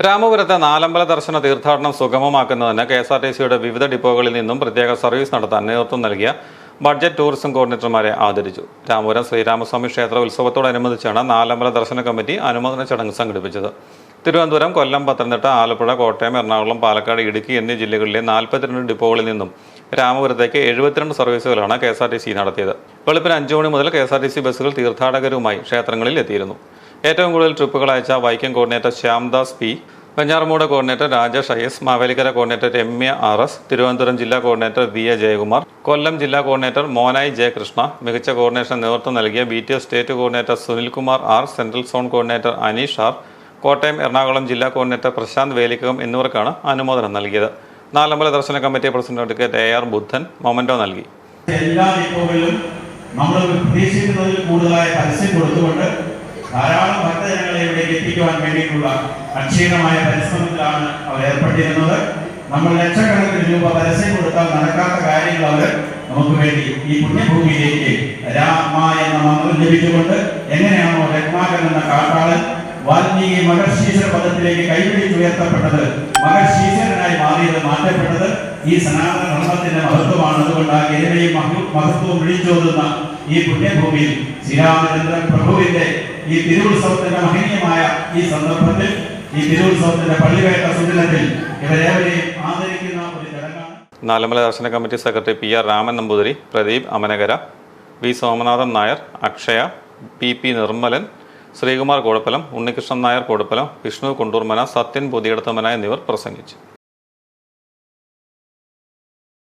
രാമപുരത്തെ നാലമ്പല ദർശന തീർത്ഥാടനം സുഗമമാക്കുന്നതിന് KSRTCയുടെ വിവിധ ഡിപ്പോകളിൽ നിന്നും പ്രത്യേക സർവീസ് നടത്താൻ നേതൃത്വം നൽകിയ ബഡ്ജറ്റ് ടൂറിസം കോർഡിനേറ്റർമാരെ ആദരിച്ചു. രാമപുരം ശ്രീരാമസ്വാമി ക്ഷേത്ര ഉത്സവത്തോടനുബന്ധിച്ചാണ് നാലമ്പല ദർശന കമ്മിറ്റി അനുമോദന ചടങ്ങ് സംഘടിപ്പിച്ചത്. തിരുവനന്തപുരം, കൊല്ലം, പത്തനംതിട്ട, ആലപ്പുഴ, കോട്ടയം, എറണാകുളം, പാലക്കാട്, ഇടുക്കി എന്നീ ജില്ലകളിലെ 42 ഡിപ്പോകളിൽ നിന്നും രാമപുരത്തേക്ക് 72 സർവീസുകളാണ് KSRTC നടത്തിയത്. വെളുപ്പിന് 5 മണി മുതൽ KSRTC ബസ്സുകൾ തീർത്ഥാടകരുമായി ക്ഷേത്രങ്ങളിൽ എത്തിയിരുന്നു. ഏറ്റവും കൂടുതൽ ട്രിപ്പുകൾ അയച്ച Vaikom coordinator Shyamdas P, Venjaramoodu coordinator Rajesh IS, Mavelikkara coordinator MA RS, Thiruvananthapuram ജില്ലാ കോർഡിനേറ്റർ VA ജയകുമാർ, കൊല്ലം ജില്ലാ കോർഡിനേറ്റർ മോനായി J കൃഷ്ണ, മികച്ച കോർഡിനേഷൻ നേതൃത്വം നൽകിയ BTS state coordinator Sunilkumar R, central zone coordinator Aneesh R, Kottayam Ernakulam ജില്ലാ കോർഡിനേറ്റർ പ്രശാന്ത് വേലിക്കകം എന്നിവർക്കാണ് അനുമോദനം നൽകിയത്. നാലമ്പല Darshana committee president advocate AR ബുദ്ധൻ മൊമെന്റോ നൽകി. എല്ലാ ഡിപ്പോകളിലും നമ്മൾ പ്രതീക്ഷിക്കുന്നതിൽ കൂടുതലായ പരസ്യം കൊടുത്തുകൊണ്ട് ധാരാളം ഭക്തജനങ്ങളെ ഇവിടേക്ക് എത്തിക്കുവാൻ വേണ്ടിയിട്ടുള്ള അക്ഷീണമായ പരിശ്രമത്തിലാണ് അവർ ഏർപ്പെട്ടിരുന്നത്. നമ്മൾ ലക്ഷക്കണക്കിന് രൂപ പരസ്യം കൊടുത്താൽ നടക്കാത്ത കാര്യങ്ങൾ അവർ നമുക്ക് വേണ്ടി ഈ പുണ്യഭൂമിയിലേക്ക് രാമ എന്ന മന്ത്രം ജപിച്ചുകൊണ്ട് എങ്ങനെയാണോ രത്നാകരൻ എന്ന കാട്ടാളൻ വാൽമീകി മഹർഷീശ്വര പദത്തിലേക്ക് കൈപിടിച്ചുയർത്തപ്പെട്ടത്, മഹർഷീശ്വരനായി മാറിയത്, മാറ്റപ്പെട്ടത് ഈ സനാതന ധർമ്മത്തിന്റെ മഹത്വമാണ്. അതുകൊണ്ട് ആ ഗരിമയും മഹത്വവും വിളിച്ചോതുന്ന ഈ പുണ്യഭൂമിയിൽ ശ്രീരാമചന്ദ്രൻ പ്രഭുവിന്റെ ഈ തിരുവുത്സവത്തിന്റെ മഹനീയമായ ഈ സന്ദർഭത്തിൽ, ഈ തിരുവുത്സവത്തിന്റെ പള്ളിവേട്ട സുദിനത്തിൽ ഇവരേവരെയും ആദരിക്കുന്ന ഒരു ചടങ്ങാണ്. Nalambala Darshana committee secretary PR Raman Namboothiri, Pradeep Amanakara, V Somanathan Nair, Akshaya, PP Nirmalan, Sreekumar Kodappalam, Unnikrishnan Nair Kodappalam, Vishnu Kundoormana, Sathyan Puthiyadathmana എന്നിവർ പ്രസംഗിച്ചു.